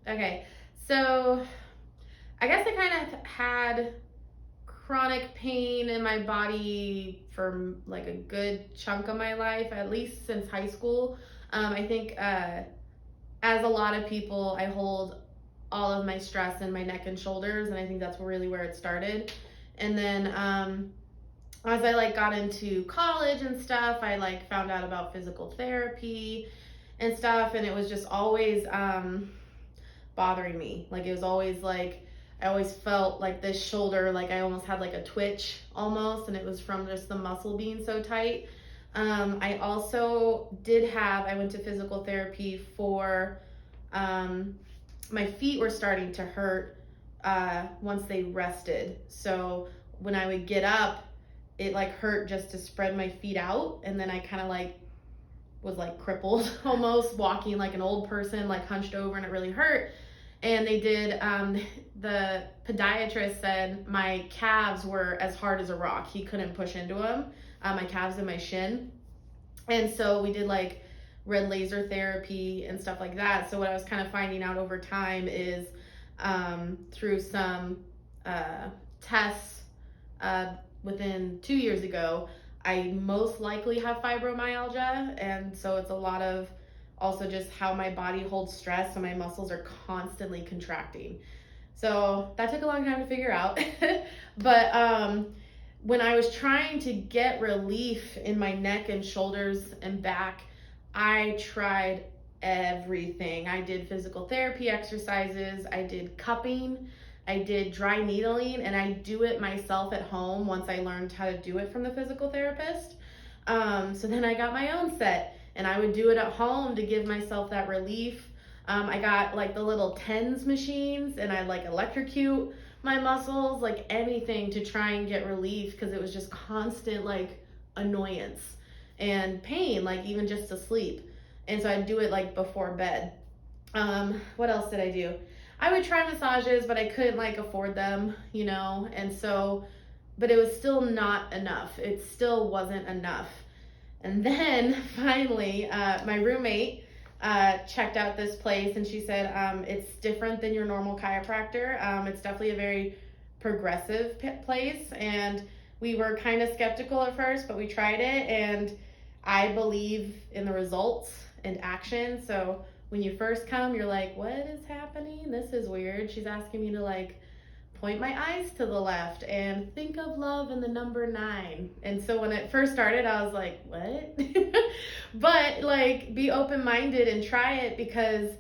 Okay, so I guess I kind of had chronic pain in my body for like a good chunk of my life, at least since high school. I think, as a lot of people, I hold all of my stress in my neck and shoulders, and I think that's really where it started. And then, as I like got into college and stuff, I like found out about physical therapy and stuff, and it was just always bothering me. Like it was always like I always felt like this shoulder, like I almost had like a twitch almost, and it was from just the muscle being so tight. I also I went to physical therapy for, my feet were starting to hurt once they rested. So when I would get up, it like hurt just to spread my feet out, and then I kind of like was like crippled almost, walking like an old person, like hunched over, and it really hurt. And they did, the podiatrist said my calves were as hard as a rock. He couldn't push into them, my calves and my shin. And so we did like red laser therapy and stuff like that. So what I was kind of finding out over time is, through some tests, within 2 years ago, I most likely have fibromyalgia. And so it's a lot of also just how my body holds stress, so my muscles are constantly contracting. So that took a long time to figure out. But when I was trying to get relief in my neck and shoulders and back, I tried everything. I did physical therapy exercises, I did cupping, I did dry needling, and I do it myself at home once I learned how to do it from the physical therapist. So then I got my own set, and I would do it at home to give myself that relief. I got like the little TENS machines, and I like electrocute my muscles, like anything to try and get relief, because it was just constant like annoyance and pain, like even just to sleep. And so I'd do it like before bed. What else did I do? I would try massages, but I couldn't like afford them, and so, but it was still not enough. It still wasn't enough. And then finally, my roommate checked out this place, and she said, it's different than your normal chiropractor. It's definitely a very progressive place. And we were kind of skeptical at first, but we tried it, and I believe in the results and action. So when you first come, you're like, what is happening? This is weird. She's asking me to like point my eyes to the left and think of love and the number 9. And so when it first started, I was like, what? But like, be open-minded and try it, because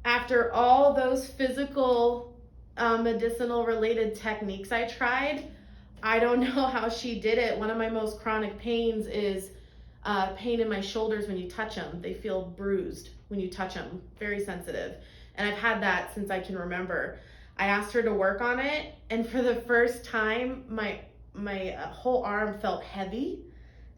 after all those physical, medicinal related techniques I tried, I don't know how she did it. One of my most chronic pains is pain in my shoulders when you touch them. They feel bruised when you touch them, very sensitive. And I've had that since I can remember. I asked her to work on it, and for the first time, my whole arm felt heavy,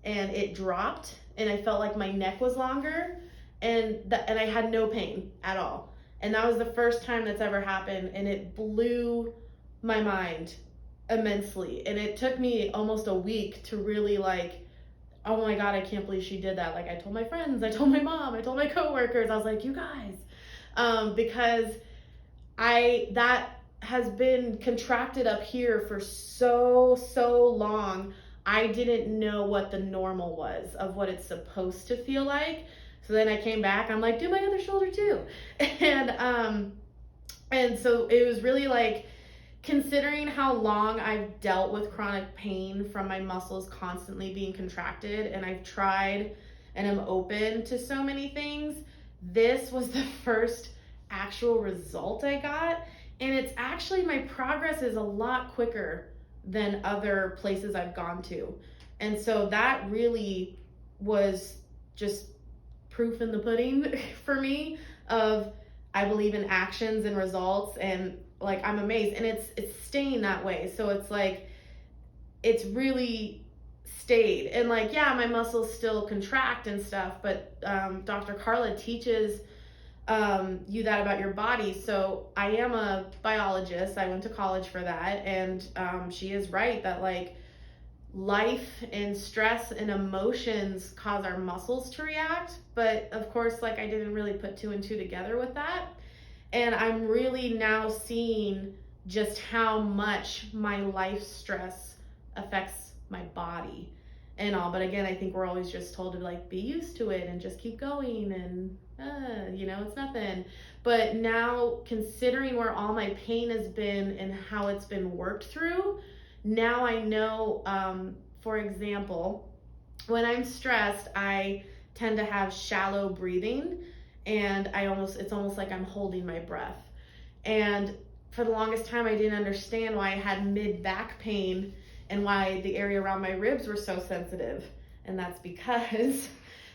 and it dropped, and I felt like my neck was longer, and I had no pain at all. And that was the first time that's ever happened, and it blew my mind immensely. And it took me almost a week to really like, oh my God, I can't believe she did that. Like I told my friends, I told my mom, I told my coworkers, I was like, you guys, because that has been contracted up here for so long. I didn't know what the normal was of what it's supposed to feel like. So then I came back, I'm like, do my other shoulder too. And so it was really like, considering how long I've dealt with chronic pain from my muscles constantly being contracted, and I've tried and am open to so many things, this was the first actual result I got. And it's actually, my progress is a lot quicker than other places I've gone to. And so that really was just proof in the pudding for me of, I believe in actions and results, and like I'm amazed, and it's staying that way. So it's like, it's really stayed. And like, yeah, my muscles still contract and stuff, but Dr. Carla teaches you that about your body. So I am a biologist. I went to college for that, and she is right that like life and stress and emotions cause our muscles to react. But of course, like I didn't really put 2 and 2 together with that. And I'm really now seeing just how much my life stress affects my body and all. But again, I think we're always just told to like be used to it and just keep going and it's nothing. But now, considering where all my pain has been and how it's been worked through, now I know, for example, when I'm stressed, I tend to have shallow breathing, and it's almost like I'm holding my breath. And for the longest time, I didn't understand why I had mid back pain and why the area around my ribs were so sensitive. And that's because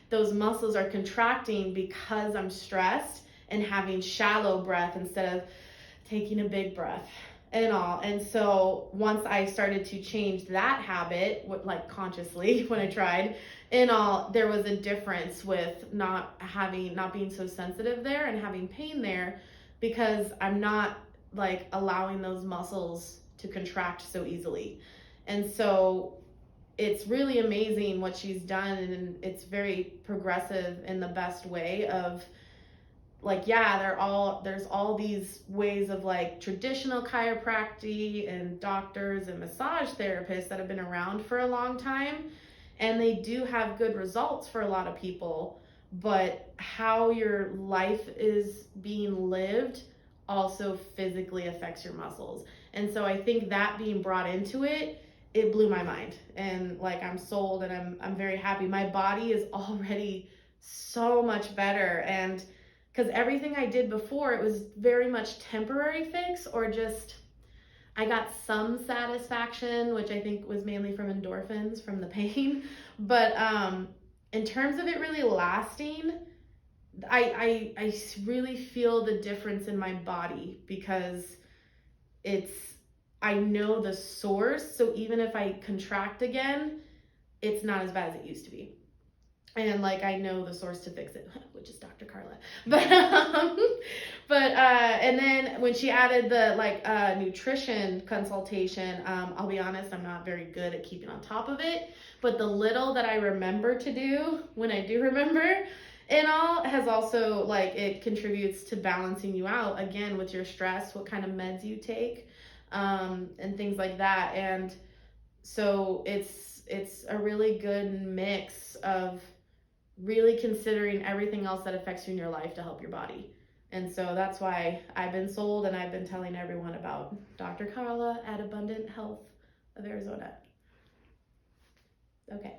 those muscles are contracting because I'm stressed and having shallow breath instead of taking a big breath and all. And so once I started to change that habit, like consciously when I tried and all, there was a difference with not being so sensitive there and having pain there, because I'm not like allowing those muscles to contract so easily. And so it's really amazing what she's done, and it's very progressive in the best way of like, yeah, there's all these ways of like traditional chiropractic and doctors and massage therapists that have been around for a long time, and they do have good results for a lot of people, but how your life is being lived also physically affects your muscles. And so I think that being brought into it blew my mind, and like I'm sold, and I'm very happy. My body is already so much better, and because everything I did before, it was very much temporary fix, or just I got some satisfaction, which I think was mainly from endorphins from the pain. But in terms of it really lasting, I really feel the difference in my body, because I know the source. So even if I contract again, it's not as bad as it used to be. And like I know the source to fix it, which is Dr. Carla. And then when she added the nutrition consultation, I'll be honest, I'm not very good at keeping on top of it. But the little that I remember to do, when I do remember, and all has also it contributes to balancing you out again with your stress, what kind of meds you take, and things like that. And so it's a really good mix of really considering everything else that affects you in your life to help your body. And so that's why I've been sold, and I've been telling everyone about Dr. Carla at Abundant Health of Arizona. Okay.